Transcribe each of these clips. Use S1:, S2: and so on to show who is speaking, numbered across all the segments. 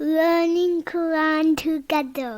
S1: learning Quran together.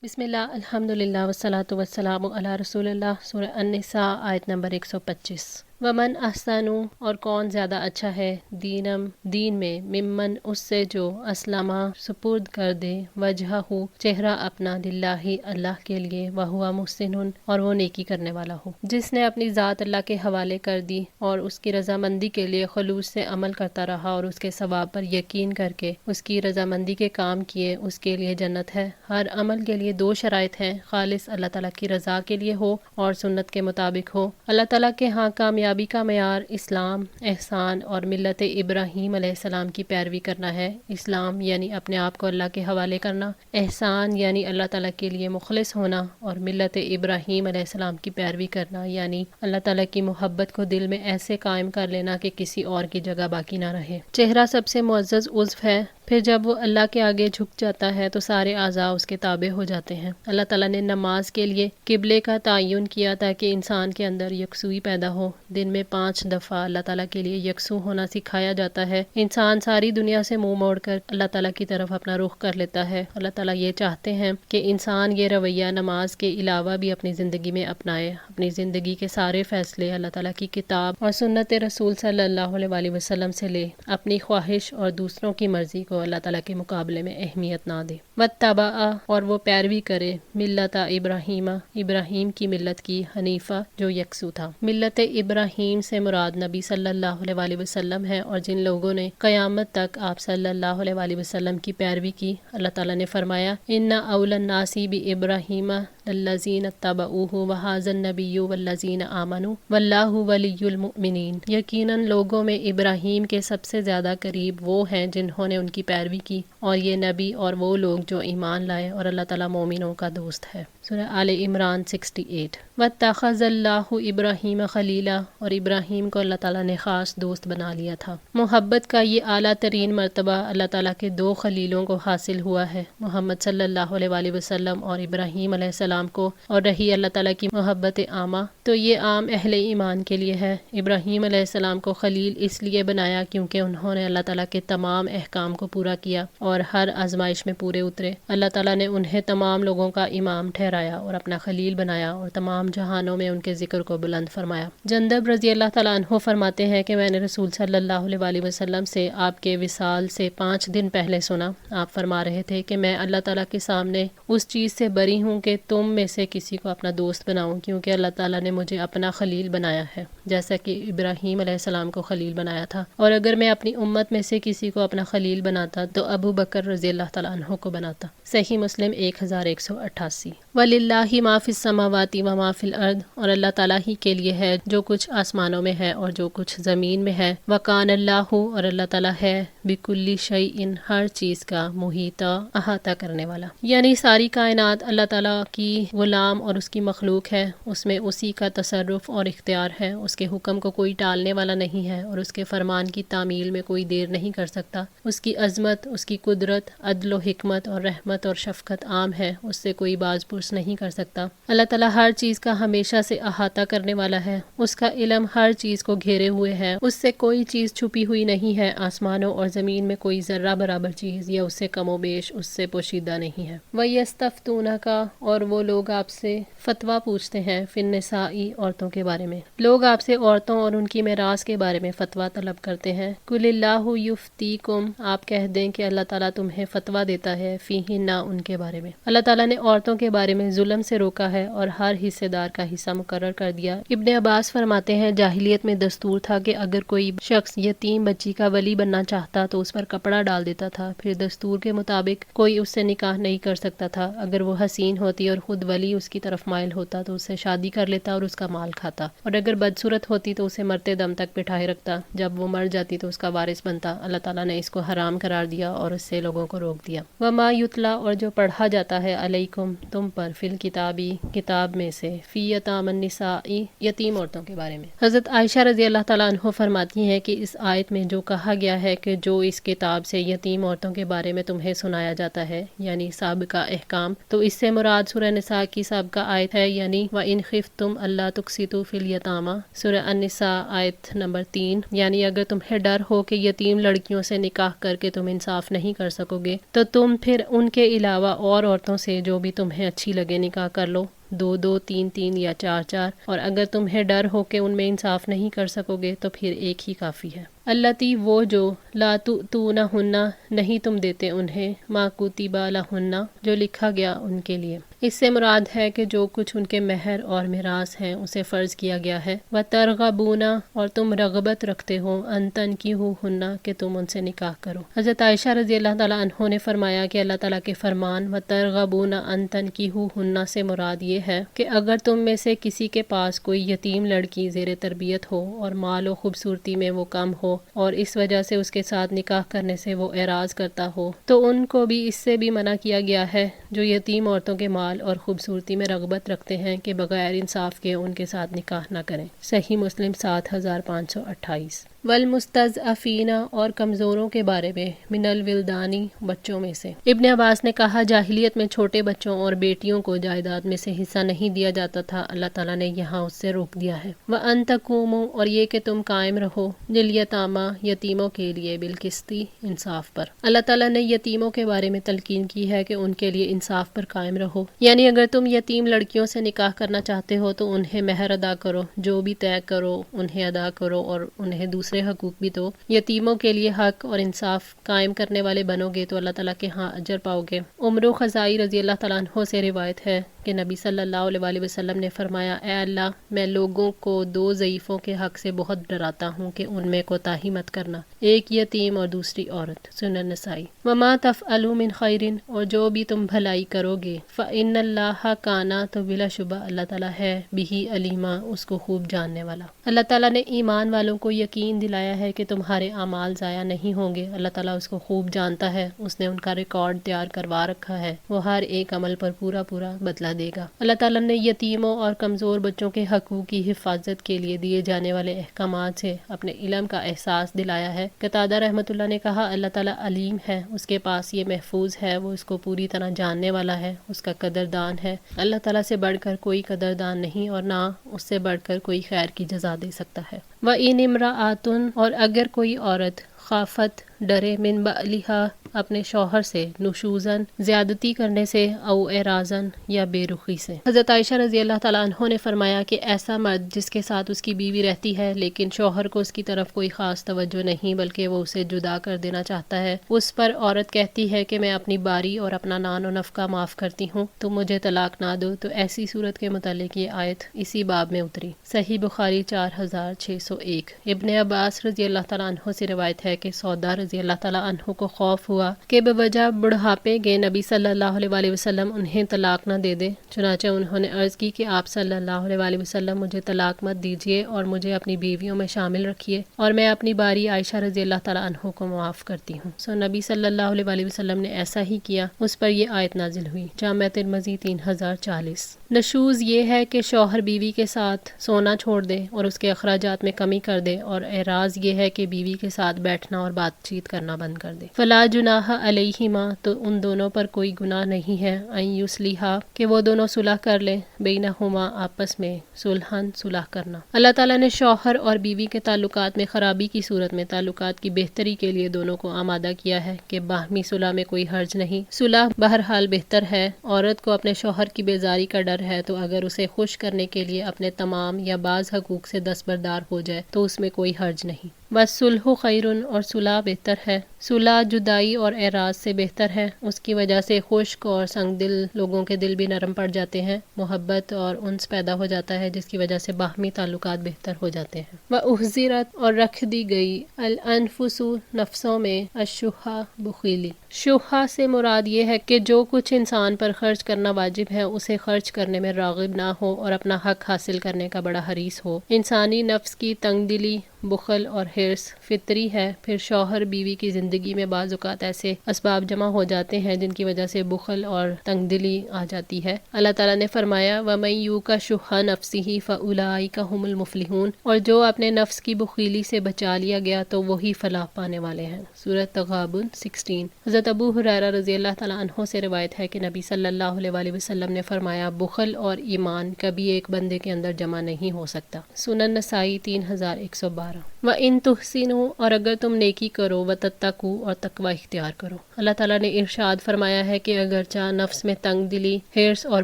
S2: بسم اللہ الحمدللہ والصلاۃ والسلام علی رسول اللہ۔ سورہ النساء آیت نمبر 125۔ ومن احسن، اور کون زیادہ اچھا ہے، دین میں، ممن اس سے جو اسلمہ سپرد کر دے، وجہہ چہرہ اپنا، للہ اللہ کے لیے، وہو محسن اور وہ نیکی کرنے والا ہو، جس نے اپنی ذات اللہ کے حوالے کر دی اور اس کی رضامندی کے لیے خلوص سے عمل کرتا رہا اور اس کے ثواب پر یقین کر کے اس کی رضامندی کے کام کیے، اس کے لیے جنت ہے۔ ہر عمل کے لیے دو شرائط ہیں، خالص اللہ تعالیٰ کی رضا کے لیے ہو اور سنت کے مطابق ہو۔ اللہ تعالیٰ کے ہاں کامیابی کا معیار اسلام، احسان اور ملت ابراہیم علیہ السلام کی پیروی کرنا ہے۔ اسلام یعنی اپنے آپ کو اللہ کے حوالے کرنا، احسان یعنی اللہ تعالیٰ کے لیے مخلص ہونا، اور ملت ابراہیم علیہ السلام کی پیروی کرنا یعنی اللہ تعالیٰ کی محبت کو دل میں ایسے قائم کر لینا کہ کسی اور کی جگہ باقی نہ رہے۔ چہرہ سب سے معزز عضو ہے، پھر جب وہ اللہ کے آگے جھک جاتا ہے تو سارے اعضاء اس کے تابع ہو جاتے ہیں۔ اللہ تعالیٰ نے نماز کے لیے قبلے کا تعین کیا تاکہ انسان کے اندر یکسوئی پیدا ہو۔ دن میں 5 دفعہ اللہ تعالیٰ کے لیے یکسو ہونا سکھایا جاتا ہے۔ انسان ساری دنیا سے منہ موڑ کر اللہ تعالیٰ کی طرف اپنا رخ کر لیتا ہے۔ اللہ تعالیٰ یہ چاہتے ہیں کہ انسان یہ رویہ نماز کے علاوہ بھی اپنی زندگی میں اپنائے، اپنی زندگی کے سارے فیصلے اللہ تعالیٰ کی کتاب اور سنت رسول صلی اللہ علیہ وسلم سے لے، اپنی خواہش اور دوسروں کی مرضی کو اللہ تعالیٰ کے مقابلے میں اہمیت نہ دے۔ واتبع، اور وہ پیروی کرے، ملت ابراہیم کی ملت کی، حنیفہ جو یکسو تھا۔ ملت ابراہیم سے مراد نبی صلی اللہ علیہ وسلم ہے، اور جن لوگوں نے قیامت تک آپ صلی اللہ علیہ وسلم کی پیروی کی، اللہ تعالیٰ نے فرمایا ان اول الناس بابراہیم الذین اتبعوہ وہذا النبی والذین آمنوا واللہ ولی المؤمنین، یقیناً لوگوں میں ابراہیم کے سب سے زیادہ قریب وہ ہیں جنہوں نے ان کی پیروی کی، اور یہ نبی اور وہ لوگ جو ایمان لائے، اور اللہ تعالیٰ مومنوں کا دوست ہے۔ سورہ آل عمران 68۔ واتخذ اللہ ابراہیم خلیلا، اور ابراہیم کو اللہ تعالیٰ نے خاص دوست بنا لیا تھا۔ محبت کا یہ اعلیٰ ترین مرتبہ اللہ تعالیٰ کے 2 خلیلوں کو حاصل ہوا ہے، محمد صلی اللہ علیہ وسلم اور ابراہیم علیہ السلام کو، اور رہی اللہ تعالیٰ کی محبت عامہ تو یہ عام اہل ایمان کے لیے ہے۔ ابراہیم علیہ السلام کو خلیل اس لیے بنایا کیونکہ انہوں نے اللہ تعالیٰ کے تمام احکام کو پورا کیا اور ہر آزمائش میں پورے اترے۔ اللہ تعالیٰ نے انہیں تمام لوگوں کا امام ٹھہرایا اور اپنا خلیل بنایا، اور تمام جہانوں میں ان کے ذکر کو بلند فرمایا۔ جندب رضی اللہ تعالیٰ عنہ فرماتے ہیں کہ میں نے رسول صلی اللہ علیہ وسلم سے آپ کے وصال سے 5 دن پہلے سنا، آپ فرما رہے تھے کہ میں اللہ تعالیٰ کے سامنے اس چیز سے بری ہوں کہ تم میں سے کسی کو اپنا دوست بناؤں، کیونکہ اللہ تعالیٰ نے مجھے اپنا خلیل بنایا ہے جیسا کہ ابراہیم علیہ السلام کو خلیل بنایا تھا، اور اگر میں اپنی امت میں سے کسی کو اپنا خلیل بناتا تو ابو بکر رضی اللہ تعالیٰ عنہ کو بناتا۔ صحیح مسلم 1188۔ وَلِلَّهِ مَا فِي السَّمَاوَاتِ وَمَا فِي الْأَرْضِ، اور اللہ تعالیٰ ہی کے لیے ہے جو کچھ آسمانوں میں ہے اور جو کچھ زمین میں ہے۔ وَكَانَ اللَّهُ، اور اللہ تعالیٰ ہے، بِكُلِّ شَيْءٍ، ہر چیز کا، محیطا، احاطہ کرنے والا، یعنی ساری کائنات اللہ تعالیٰ کی غلام اور اس کی مخلوق ہے، اس میں اسی کا تصرف اور اختیار ہے، اس کے حکم کو کوئی ٹالنے والا نہیں ہے اور اس کے فرمان کی تعمیل میں کوئی دیر نہیں کر سکتا۔ اس کی عظمت، اس کی قدرت، عدل و حکمت اور رحمت اور شفقت عام ہے، اس سے کوئی باز پرس نہیں کر سکتا۔ اللہ تعالیٰ ہر چیز کا ہمیشہ سے احاطہ کرنے والا ہے، اس کا علم ہر چیز کو گھیرے ہوئے ہے، اس سے کوئی چیز چھپی ہوئی نہیں ہے، آسمانوں اور زمین میں کوئی ذرہ برابر چیز یا اس سے کم و بیش اس سے پوشیدہ نہیں ہے۔ وَيَسْتَفْتُونَكَ، اور وہ لوگ آپ سے فتویٰ پوچھتے ہیں، فی النساء، عورتوں کے بارے میں، لوگ آپ سے عورتوں اور ان کی میراث کے بارے میں فتویٰ طلب کرتے ہیں۔ قُلِ اللَّهُ يُفْتِيكُمْ، آپ کہہ دیں کہ اللہ تعالیٰ تمہیں فتویٰ دیتا ہے، فیہن، ان کے بارے میں۔ اللہ تعالیٰ نے عورتوں کے بارے میں ظلم سے روکا ہے اور ہر حصے دار کا حصہ مقرر کر دیا۔ ابن عباس فرماتے ہیں جاہلیت میں دستور تھا کہ اگر کوئی شخص یتیم بچی کا ولی بننا چاہتا تو اس پر کپڑا ڈال دیتا تھا، پھر دستور کے مطابق کوئی اس سے نکاح نہیں کر سکتا تھا۔ اگر وہ حسین ہوتی اور خود ولی اس کی طرف مائل ہوتا تو اس سے شادی کر لیتا اور اس کا مال کھاتا، اور اگر بدصورت ہوتی تو اسے مرتے دم تک بٹھائے رکھتا، جب وہ مر جاتی تو اس کا وارث بنتا۔ اللہ تعالیٰ نے اس کو حرام قرار دیا اور اس سے لوگوں کو روک دیا۔ وما یتلا، اور جو پڑھا جاتا ہے، علیکم، تم پر، پر فی الکتابی کتاب میں سے فی یتام النساء یتیم عورتوں کے بارے میں۔ حضرت عائشہ رضی اللہ تعالیٰ عنہ فرماتی ہیں کہ اس آیت میں جو کہا گیا ہے کہ جو اس کتاب سے یتیم عورتوں کے بارے میں تمہیں سنایا جاتا ہے یعنی سابقہ احکام، تو اس سے مراد سورہ نساء کی سابقہ آیت ہے یعنی وَإِنْ خِفْتُمْ أَلَّا تُقْسِطُوا فِي الْيَتَامَى سورہ النساء آیت نمبر 3، یعنی اگر تمہیں ڈر ہو کہ یتیم لڑکیوں سے نکاح کر کے تم انصاف نہیں کر سکو گے تو تم پھر ان کے علاوہ اور عورتوں سے جو بھی تمہیں اچھی لگے نکاح کر لو، 2 3 یا 4، اور اگر تمہیں ڈر ہو کہ ان میں انصاف نہیں کر سکو گے تو پھر ایک ہی کافی ہے۔ اللتی وہ جو لا تؤتونہن نہیں تم دیتے انہیں ما کتب لہن جو لکھا گیا ان کے لیے، اس سے مراد ہے کہ جو کچھ ان کے مہر اور میراث ہیں اسے فرض کیا گیا ہے۔ وترغبون اور تم رغبت رکھتے ہو ان تنکحوہن کہ تم ان سے نکاح کرو۔ حضرت عائشہ رضی اللہ تعالیٰ عنہ نے فرمایا کہ اللہ تعالیٰ کے فرمان وترغبون ان تنکحوہن سے مراد یہ ہے کہ اگر تم میں سے کسی کے پاس کوئی یتیم لڑکی زیر تربیت ہو اور مال و خوبصورتی میں وہ کم ہو اور اس وجہ سے اس کے ساتھ نکاح کرنے سے وہ اعراض کرتا ہو تو ان کو بھی اس سے بھی منع کیا گیا ہے جو یتیم عورتوں کے مال اور خوبصورتی میں رغبت رکھتے ہیں کہ بغیر انصاف کے ان کے ساتھ نکاح نہ کریں۔ صحیح مسلم 7528۔ والمستضعفین اور کمزوروں کے بارے میں من الولدانی بچوں میں سے۔ ابن عباس نے کہا جاہلیت میں چھوٹے بچوں اور بیٹیوں کو جائیداد میں سے حصہ نہیں دیا جاتا تھا، اللہ تعالیٰ نے یہاں اس سے روک دیا ہے۔ وَأَن تَقُومُوا اور یہ کہ تم قائم رہو لِلْيَتَامَى یتیموں کے لیے بالقسط انصاف پر۔ اللہ تعالیٰ نے یتیموں کے بارے میں تلقین کی ہے کہ ان کے لیے انصاف پر قائم رہو، یعنی اگر تم یتیم لڑکیوں سے نکاح کرنا چاہتے ہو تو انہیں مہر ادا کرو، جو بھی طے کرو انہیں ادا کرو اور انہیں دوسرے حقوق بھی دو۔ یتیموں کے لیے حق اور انصاف قائم کرنے والے بنو گے تو اللہ تعالیٰ کے ہاں اجر پاؤ گے۔ عمرو خزائی رضی اللہ تعالیٰ عنہ سے روایت ہے کہ نبی صلی اللہ علیہ وسلم نے فرمایا اے اللہ میں لوگوں کو 2 ضعیفوں کے حق سے بہت ڈراتا ہوں کہ ان میں کوتاہی مت کرنا، ایک یتیم اور دوسری عورت۔ سنن نسائی۔ وما تفعلوا من خیر اور جو بھی تم بھلائی کرو گے فإن اللہ کانا تو بلا شبہ اللہ تعالیٰ ہے بہی علیما اس کو خوب جاننے والا۔ اللہ تعالیٰ نے ایمان والوں کو یقین دلایا ہے کہ تمہارے اعمال ضائع نہیں ہوں گے، اللہ تعالیٰ اس کو خوب جانتا ہے، اس نے ان کا ریکارڈ تیار کروا رکھا ہے، وہ ہر ایک عمل پر پورا بدلہ دے گا۔ اللہ تعالیٰ نے یتیموں اور کمزور بچوں کے حقوق کی حفاظت کے لیے دیے جانے والے احکامات سے اپنے علم کا احساس دلایا ہے۔ قتادہ رحمۃ اللہ نے کہا اللہ تعالیٰ علیم ہے، اس کے پاس یہ محفوظ ہے، وہ اس کو پوری طرح جاننے والا ہے، اس کا قدردان ہے۔ اللہ تعالیٰ سے بڑھ کر کوئی قدردان نہیں اور نہ اس سے بڑھ کر کوئی خیر کی جزا دے سکتا ہے۔ وَإِنِ امْرَأَةٌ اور اگر کوئی عورت خافت ڈرے من بعلہا اپنے شوہر سے نشوزن زیادتی کرنے سے او اعراضن یا بے رخی سے۔ حضرت عائشہ رضی اللہ تعالیٰ عنہ نے فرمایا کہ ایسا مرد جس کے ساتھ اس کی بیوی رہتی ہے لیکن شوہر کو اس کی طرف کوئی خاص توجہ نہیں بلکہ وہ اسے جدا کر دینا چاہتا ہے، اس پر عورت کہتی ہے کہ میں اپنی باری اور اپنا نان و نفقہ معاف کرتی ہوں، تم مجھے طلاق نہ دو، تو ایسی صورت کے متعلق یہ آیت اسی باب میں اتری۔ صحیح بخاری 4601۔ ابن عباس رضی اللہ تعالیٰ عنہ سے روایت ہے کہ سودا رضی اللہ تعالیٰ عنہ کو خوف ہوا کہ بوجہ بڑھاپے کے نبی صلی اللہ علیہ وسلم انہیں طلاق نہ دے دے، چنانچہ انہوں نے عرض کی کہ آپ صلی اللہ علیہ وسلم مجھے طلاق مت دیجیے اور مجھے اپنی بیویوں میں شامل رکھیے اور میں اپنی باری عائشہ رضی اللہ تعالیٰ عنہ کو معاف کرتی ہوں۔ سو نبی صلی اللہ علیہ وسلم نے ایسا ہی کیا، اس پر یہ آیت نازل ہوئی۔ جامع ترمذی 3040۔ نشوز یہ ہے کہ شوہر بیوی کے ساتھ سونا چھوڑ دے اور اس کے اخراجات میں کمی کر دے، اور اعراض یہ ہے کہ بیوی کے ساتھ بیٹھنا اور بات چیت کرنا بند کر دے۔ فلا جناح علیہما تو ان دونوں پر کوئی گناہ نہیں ہے، ان یصلحا کہ وہ دونوں صلح کر لیں، بینہما آپس میں، صلحن صلح کرنا۔ اللہ تعالیٰ نے شوہر اور بیوی کے تعلقات میں خرابی کی صورت میں تعلقات کی بہتری کے لیے دونوں کو آمادہ کیا ہے کہ باہمی صلح میں کوئی حرج نہیں۔ صلح بہرحال بہتر ہے۔ عورت کو اپنے شوہر کی بیزاری کا ڈر ہے تو اگر اسے خوش کرنے کے لیے اپنے تمام یا بعض حقوق سے دستبردار ہو جائے تو اس میں کوئی حرج نہیں۔ وَالصُّلْحُ خَيْرٌ اور صلح بہتر ہے۔ صلح جدائی اور اعراض سے بہتر ہے، اس کی وجہ سے خشک اور سنگ دل لوگوں کے دل بھی نرم پڑ جاتے ہیں، محبت اور انس پیدا ہو جاتا ہے جس کی وجہ سے باہمی تعلقات بہتر ہو جاتے ہیں۔ وَأُحْضِرَتْ اور رکھ دی گئی الْأَنفُسُ نفسوں میں الشُّحَّ بخیلی۔ شوہا سے مراد یہ ہے کہ جو کچھ انسان پر خرچ کرنا واجب ہے اسے خرچ کرنے میں راغب نہ ہو اور اپنا حق حاصل کرنے کا بڑا حریص ہو۔ انسانی نفس کی تنگ دلی، بخل اور حرص فطری ہے، پھر شوہر بیوی کی زندگی میں بعض اوقات ایسے اسباب جمع ہو جاتے ہیں جن کی وجہ سے بخل اور تنگ دلی آ جاتی ہے۔ اللہ تعالیٰ نے فرمایا وَمَن یُوقَ شُحَّ نَفْسِهِ فَأُولَٰئِکَ هُمُ الْمُفْلِحُونَ، اور جو اپنے نفس کی بخیلی سے بچا لیا گیا تو وہی فلاح پانے والے ہیں۔ سورۃ تغابن 16۔ حضرت ابو ہریرہ رضی اللہ تعالیٰ عنہ سے روایت ہے کہ نبی صلی اللہ علیہ وسلم نے فرمایا بخل اور ایمان کبھی ایک بندے کے اندر جمع نہیں ہو سکتا۔ سنن نسائی 3112۔ وَإِن تُحْسِنُوا، اور اگر تم نیکی کرو، وَتَتَّقُوا، اور تقوی اختیار کرو۔ اللہ تعالیٰ نے ارشاد فرمایا ہے کہ اگرچہ نفس میں تنگ دلی، حرص اور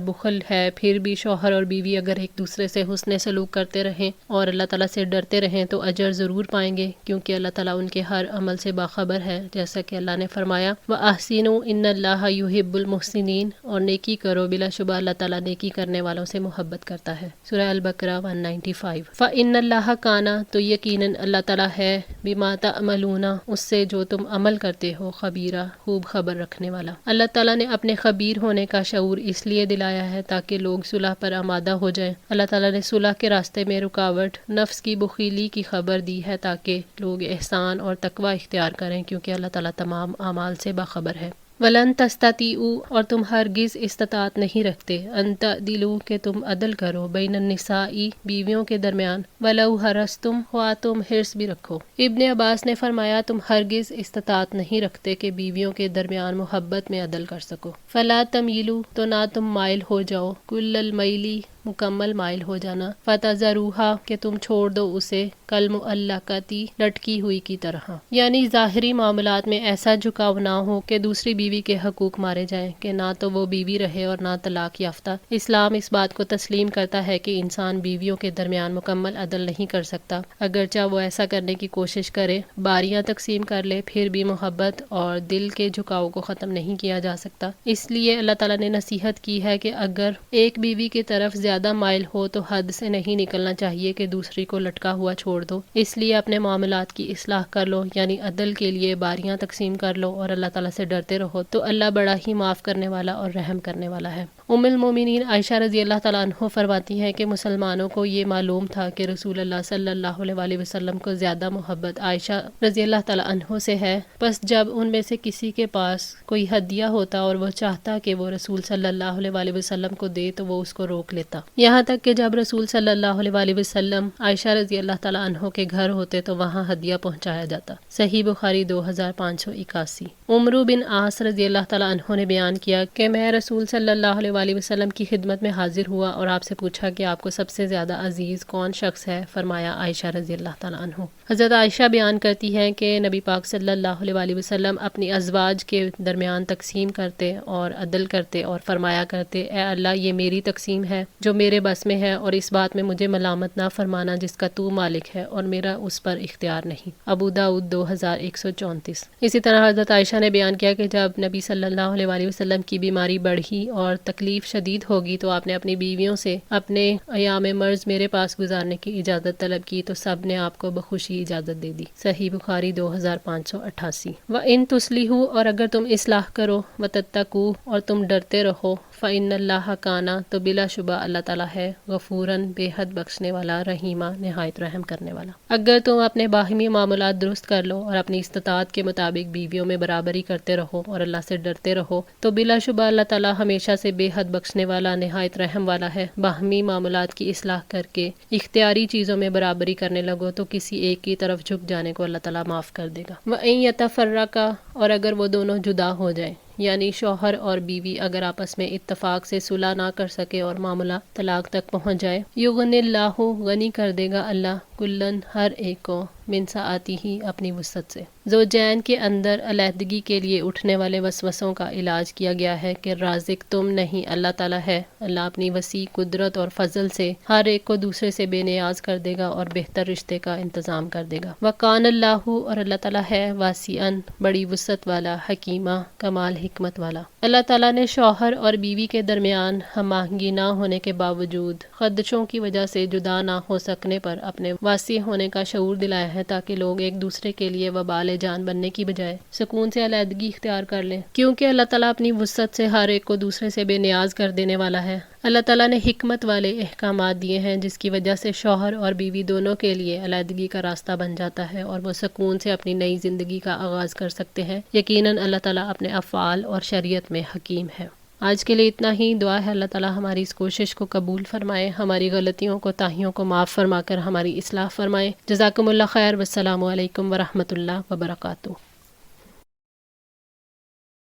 S2: بخل ہے، پھر بھی شوہر اور بیوی اگر ایک دوسرے سے حسن سلوک کرتے رہیں اور اللہ تعالیٰ سے ڈرتے رہیں تو اجر ضرور پائیں گے، کیونکہ اللہ تعالیٰ ان کے ہر عمل سے باخبر ہے، جیسا کہ اللہ نے فرمایا وَأَحْسِنُوا إِنَّ اللَّهَ يُحِبُّ الْمُحْسِنِينَ، اور نیکی کرو، بلا شبہ اللہ تعالیٰ نیکی کرنے والوں سے محبت کرتا ہے۔ سورہ البقرہ 195۔ فَإِنَّ اللَّهَ كَانَ، تو یقیناً اللہ تعالیٰ ہے، بِمَا تَعْمَلُونَ، اس سے جو تم عمل کرتے ہو، خبیرہ، خوب خبر رکھنے والا۔ اللہ تعالیٰ نے اپنے خبیر ہونے کا شعور اس لیے دلایا ہے تاکہ لوگ صلح پر آمادہ ہو جائیں۔ اللہ تعالیٰ نے صلح کے راستے میں رکاوٹ، نفس کی بخیلی کی خبر دی ہے تاکہ لوگ احسان اور تقوی اختیار کریں، کیونکہ اللہ تعالیٰ تمام اعمال سے باخبر ہے۔ وَلَن تَسْتَطِيعُوا، اور تم ہرگز استطاعت نہیں رکھتے، ان تعدلوا، کہ تم عدل کرو، بین النساء، بیویوں کے درمیان، وَلَوْ حَرَصْتُمْ، خواہ تم حرص بھی رکھو۔ ابن عباس نے فرمایا تم ہرگز استطاعت نہیں رکھتے کہ بیویوں کے درمیان محبت میں عدل کر سکو۔ فَلَا تَمِيلُوا، تو نہ تم مائل ہو جاؤ، كُلَّ الْمَيْلِ، مکمل مائل ہو جانا، فَتَذَرُوهَا، کہ تم چھوڑ دو اسے، کالمعلقۃ، لٹکی ہوئی کی طرح، یعنی ظاہری معاملات میں ایسا جھکاؤ نہ ہو کہ دوسری بیوی کے حقوق مارے جائیں، کہ نہ تو وہ بیوی رہے اور نہ طلاق یافتہ۔ اسلام اس بات کو تسلیم کرتا ہے کہ انسان بیویوں کے درمیان مکمل عدل نہیں کر سکتا، اگرچہ وہ ایسا کرنے کی کوشش کرے، باریاں تقسیم کر لے، پھر بھی محبت اور دل کے جھکاؤ کو ختم نہیں کیا جا سکتا۔ اس لیے اللہ تعالیٰ نے نصیحت کی ہے کہ اگر ایک بیوی کی طرف زیادہ مائل ہو تو حد سے نہیں نکلنا چاہیے کہ دوسری کو لٹکا ہوا چھوڑ دو، اس لیے اپنے معاملات کی اصلاح کر لو، یعنی عدل کے لیے باریاں تقسیم کر لو اور اللہ تعالیٰ سے ڈرتے رہو، تو اللہ بڑا ہی معاف کرنے والا اور رحم کرنے والا ہے۔ ام المومنین عائشہ رضی اللہ تعالیٰ عنہ فرماتی ہیں کہ مسلمانوں کو یہ معلوم تھا کہ رسول اللہ صلی اللہ علیہ وسلم کو زیادہ محبت عائشہ رضی اللہ تعالیٰ عنہ سے ہے، بس جب ان میں سے کسی کے پاس کوئی ہدیہ ہوتا اور وہ چاہتا کہ وہ رسول صلی اللہ علیہ وسلم کو دے تو وہ اس کو روک لیتا، یہاں تک کہ جب رسول صلی اللہ علیہ وسلم عائشہ رضی اللہ تعالیٰ عنہ کے گھر ہوتے تو وہاں ہدیہ پہنچایا جاتا۔ صحیح بخاری 2581۔ عمرو بن عاص رضی اللہ تعالیٰ عنہ نے بیان کیا کہ میں رسول صلی اللہ علیہ وسلم کی خدمت میں حاضر ہوا اور آپ سے پوچھا کہ آپ کو سب سے زیادہ عزیز کون شخص ہے؟ فرمایا عائشہ رضی اللہ تعالیٰ عنہ۔ حضرت عائشہ بیان کرتی ہیں کہ نبی پاک صلی اللہ علیہ وسلم اپنی ازواج کے درمیان تقسیم کرتے اور عدل کرتے اور فرمایا کرتے اے اللہ یہ میری تقسیم ہے جو میرے بس میں ہے، اور اس بات میں مجھے ملامت نہ فرمانا جس کا تو مالک ہے اور میرا اس پر اختیار نہیں۔ ابو داؤد 2134۔ اسی طرح حضرت عائشہ نے بیان کیا کہ جب نبی صلی اللہ علیہ وسلم کی بیماری بڑھی اور تکلیف شدید ہوگی تو آپ نے اپنی بیویوں سے اپنے ایام مرض میرے پاس گزارنے کی اجازت طلب کی تو سب نے آپ کو بخوشی اجازت دے دی۔ صحیح بخاری 2588۔ وَإِن تُصْلِحُوا، اور اگر تم اصلاح کرو، وَتَتَّقُوا، اور تم ڈرتے رہو، فَإِنَّ اللَّهَ كَانَ، تو بلا شبہ اللہ تعالیٰ ہے، غفوراً، بے حد بخشنے والا، رحیمہ، نہایت رحم کرنے والا۔ اگر تم اپنے باہمی معاملات درست کر لو اور اپنی استطاعت کے مطابق بیویوں میں برابری کرتے رہو اور اللہ سے ڈرتے رہو تو بلا شبہ اللہ تعالیٰ ہمیشہ سے بے حد بخشنے والا، نہایت رحم والا ہے۔ باہمی معاملات کی اصلاح کر کے اختیاری چیزوں میں برابری کرنے لگو تو کسی ایک کی طرف جھک جانے کو اللہ تعالیٰ معاف کر دے گا۔ وَإِن يَتَفَرَّقَا، اور اگر وہ دونوں جدا ہو جائیں، یعنی شوہر اور بیوی اگر آپس میں اتفاق سے صلح نہ کر سکے اور معاملہ طلاق تک پہنچ جائے، یغنی اللہ، غنی کر دے گا اللہ، کلن، ہر ایک کو، من سعتہ، اپنی وسعت سے۔ زوجین کے اندر علیحدگی کے لیے اٹھنے والے وسوسوں کا علاج کیا گیا ہے کہ رازق تم نہیں، اللہ تعالیٰ ہے۔ اللہ اپنی وسیع قدرت اور فضل سے ہر ایک کو دوسرے سے بے نیاز کر دے گا اور بہتر رشتے کا انتظام کر دے گا۔ وَقَانَ اللَّهُ، اور اللہ تعالیٰ ہے، واسعاً، بڑی وسعت والا، حکیمہ، کمال حکمت والا۔ اللہ تعالیٰ نے شوہر اور بیوی کے درمیان ہم آہنگی نہ ہونے کے باوجود خدشوں کی وجہ سے جدا نہ ہو سکنے پر اپنے واسع ہونے کا شعور دلایا ہے تاکہ لوگ ایک دوسرے کے لیے وبال جان بننے کی بجائے سکون سے علیحدگی اختیار کر لیں، کیونکہ اللہ تعالیٰ اپنی وسعت سے ہر ایک کو دوسرے سے بے نیاز کر دینے والا ہے۔ اللہ تعالیٰ نے حکمت والے احکامات دیے ہیں جس کی وجہ سے شوہر اور بیوی دونوں کے لیے علیحدگی کا راستہ بن جاتا ہے اور وہ سکون سے اپنی نئی زندگی کا آغاز کر سکتے ہیں۔ یقیناً اللہ تعالیٰ اپنے افعال اور شریعت میں حکیم ہے۔ آج کے لیے اتنا ہی۔ دعا ہے اللہ تعالیٰ ہماری اس کوشش کو قبول فرمائے، ہماری غلطیوں کو تاہیوں کو معاف فرما کر ہماری اصلاح فرمائے۔ جزاکم اللہ خیر، والسلام علیکم ورحمۃ اللہ وبرکاتہ۔